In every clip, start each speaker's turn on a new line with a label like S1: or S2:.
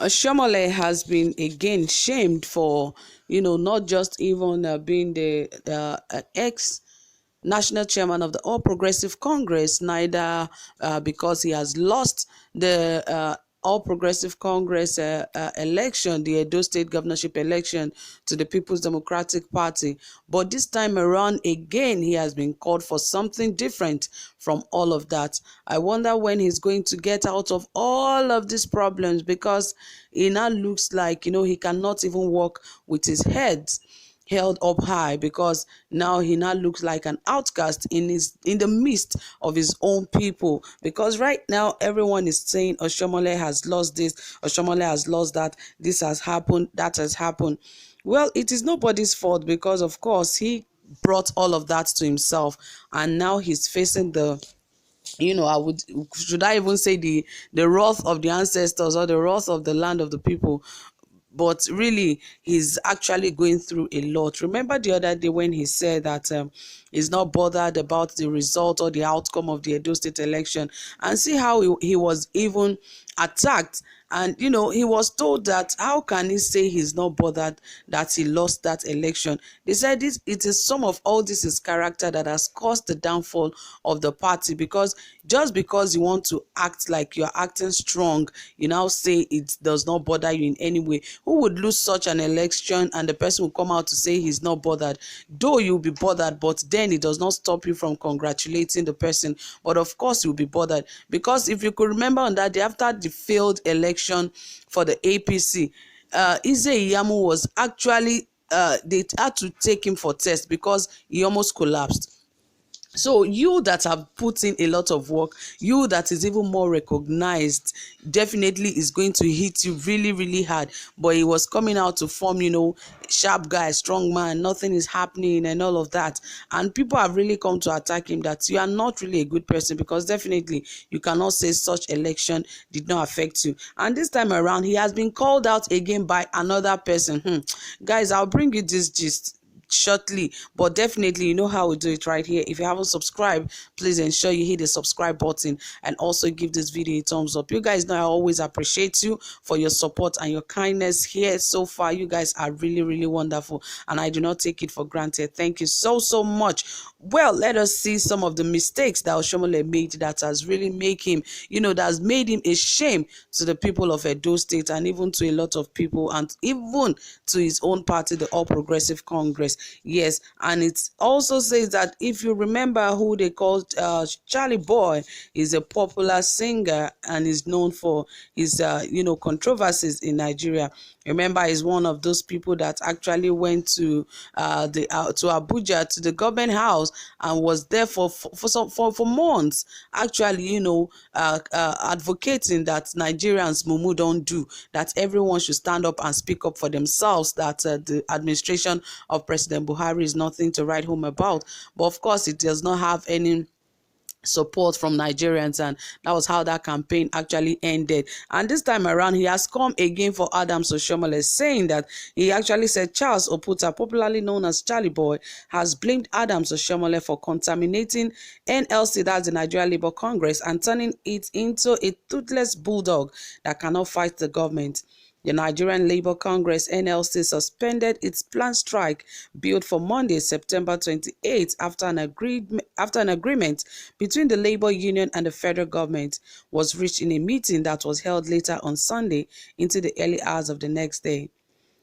S1: Oshiomhole has been again shamed for, not just even being the ex national chairman of the All Progressive Congress, neither because he has lost the All Progressive Congress election, the Edo State governorship election, to the People's Democratic Party. But this time around, again, he has been called for something different from all of that. I wonder when he's going to get out of all of these problems, because it now looks like, he cannot even walk with his head held up high, because now he now looks like an outcast in the midst of his own people. Because right now everyone is saying Oshiomhole has lost this, Oshiomhole has lost that, this has happened, that has happened. Well, it is nobody's fault, because of course he brought all of that to himself, and now he's facing the should I even say the wrath of the ancestors, or the wrath of the land of the people. But really, he's actually going through a lot. Remember the other day when he said that he's not bothered about the result or the outcome of the Edo State election, and see how he was even attacked. And he was told that how can he say he's not bothered that he lost that election. They said it is some of all this his character that has caused the downfall of the party, because just because you want to act like you're acting strong, you now say it does not bother you in any way. Who would lose such an election and the person will come out to say he's not bothered? Though you'll be bothered, but then it does not stop you from congratulating the person. But of course you'll be bothered, because if you could remember on that day after the failed election for the APC, Iyamu was actually they had to take him for test because he almost collapsed. So you that have put in a lot of work, you that is even more recognized, definitely is going to hit you really, really hard. But he was coming out to form, sharp guy, strong man, nothing is happening and all of that. And people have really come to attack him that you are not really a good person, because definitely you cannot say such election did not affect you. And this time around, he has been called out again by another person. Guys, I'll bring you this gist shortly, but definitely you know how we do it right here. If you haven't subscribed, please ensure you hit the subscribe button and also give this video a thumbs up. You guys know I always appreciate you for your support and your kindness here so far. You guys are really, really wonderful, and I do not take it for granted. Thank you so much. Well, let us see some of the mistakes that Oshiomhole made that has really made him, that has made him a shame to the people of Edo State, and even to a lot of people, and even to his own party, the All Progressive Congress. Yes, and it also says that if you remember who they called Charlie Boy, is a popular singer and is known for his controversies in Nigeria. Remember, he's one of those people that actually went to Abuja, to the government house, and was there for months, actually, advocating that Nigerians mumu don't do, that everyone should stand up and speak up for themselves, that the administration of President Buhari is nothing to write home about. But of course, it does not have any support from Nigerians, and that was how that campaign actually ended. And this time around, he has come again for Adams Oshiomhole, saying that he actually said Charles Oputa, popularly known as Charlie Boy, has blamed Adams Oshiomhole for contaminating NLC, that's the Nigeria Labour Congress, and turning it into a toothless bulldog that cannot fight the government. The Nigerian Labour Congress (NLC) suspended its planned strike billed for Monday, September 28, after an agreement between the Labour Union and the federal government was reached in a meeting that was held later on Sunday into the early hours of the next day.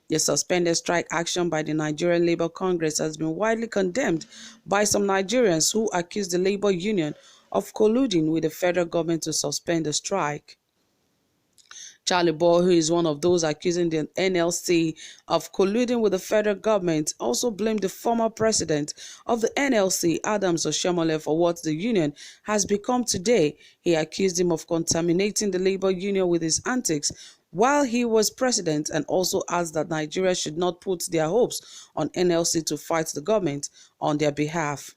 S1: The suspended strike action by the Nigerian Labour Congress has been widely condemned by some Nigerians who accuse the Labour Union of colluding with the federal government to suspend the strike. Charlie Boy, who is one of those accusing the NLC of colluding with the federal government, also blamed the former president of the NLC, Adams Oshiomhole, for what the union has become today. He accused him of contaminating the labor union with his antics while he was president, and also asked that Nigeria should not put their hopes on NLC to fight the government on their behalf.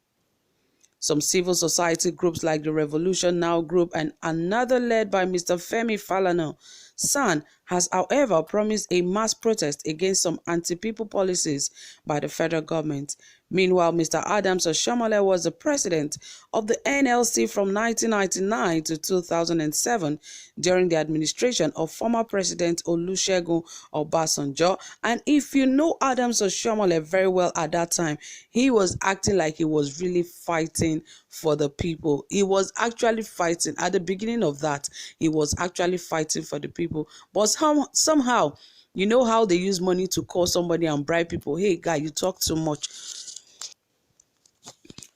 S1: Some civil society groups like the Revolution Now Group and another led by Mr. Femi Falana San has, however, promised a mass protest against some anti-people policies by the federal government. Meanwhile, Mr. Adams Oshiomhole was the president of the NLC from 1999 to 2007 during the administration of former President Olusegun Obasanjo. And if you know Adams Oshiomhole very well at that time, he was acting like he was really fighting for the people. He was actually fighting. At the beginning of that, he was actually fighting for the people. But somehow, you know how they use money to call somebody and bribe people. Hey, guy, you talk too much.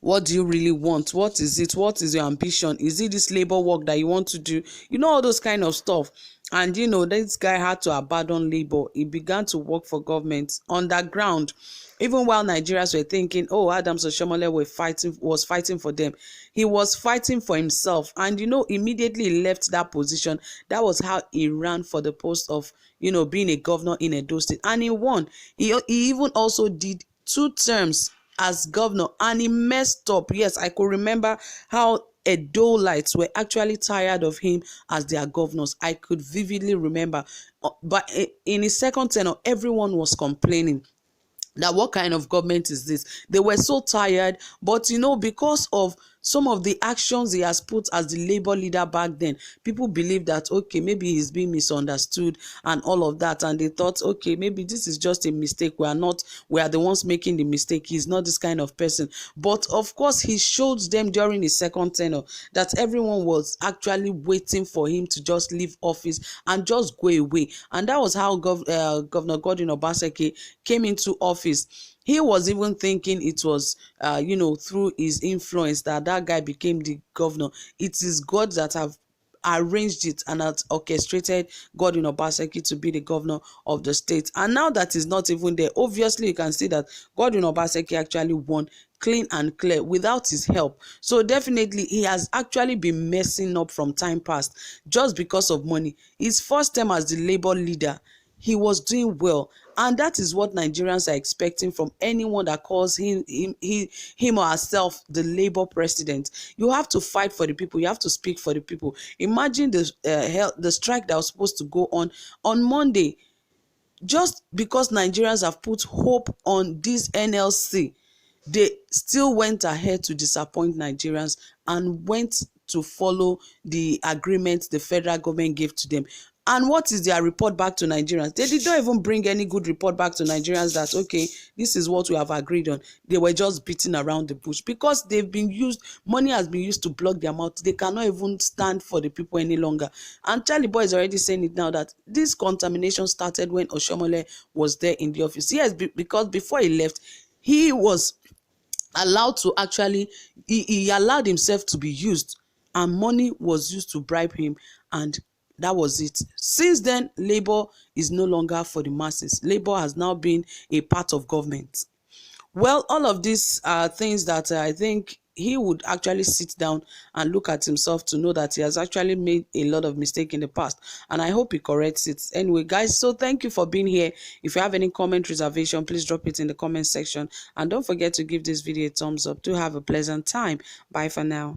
S1: What do you really want? What is it? What is your ambition? Is it this labor work that you want to do? You know, all those kind of stuff. And you know, this guy had to abandon labor. He began to work for government underground. Even while Nigerians were thinking, oh, Adams Oshiomhole was fighting for them, he was fighting for himself. And you know, immediately he left that position. That was how he ran for the post of, you know, being a governor in Edo State, and he won. He even also did 2 terms as governor, and he messed up. Yes, I could remember how Edolites were actually tired of him as their governors. I could vividly remember. But in his second tenure, everyone was complaining that what kind of government is this? They were so tired, but you know, because of some of the actions he has put as the labor leader back then, people believe that, okay, maybe he's being misunderstood and all of that, and they thought, okay, maybe this is just a mistake. We are the ones making the mistake. He's not this kind of person. But of course, he showed them during his second tenure that everyone was actually waiting for him to just leave office and just go away. And that was how Governor Godwin Obaseki came into office. He was even thinking it was, you know, through his influence that guy became the governor. It is God that have arranged it and has orchestrated Godwin Obaseki to be the governor of the state. And now that is not even there, obviously you can see that Godwin Obaseki actually won clean and clear without his help. So definitely he has actually been messing up from time past just because of money. His first term as the labor leader, he was doing well, and that is what Nigerians are expecting from anyone that calls him or herself the labor president. You have to fight for the people. You have to speak for the people. Imagine the strike that was supposed to go on Monday, just because Nigerians have put hope on this NLC. They still went ahead to disappoint Nigerians and went to follow the agreement the federal government gave to them. And what is their report back to Nigerians? They did not even bring any good report back to Nigerians that, okay, this is what we have agreed on. They were just beating around the bush because money has been used to block their mouth. They cannot even stand for the people any longer. And Charlie Boy is already saying it now that this contamination started when Oshiomhole was there in the office. Yes, because before he left, he was allowed to actually, he allowed himself to be used, and money was used to bribe him, and that was it. Since then, labor is no longer for the masses. Labor has now been a part of government. Well, all of these are things that I think he would actually sit down and look at himself to know that he has actually made a lot of mistakes in the past, and I hope he corrects it. Anyway, guys, so thank you for being here. If you have any comment reservation, please drop it in the comment section, and don't forget to give this video a thumbs up. Do have a pleasant time. Bye for now.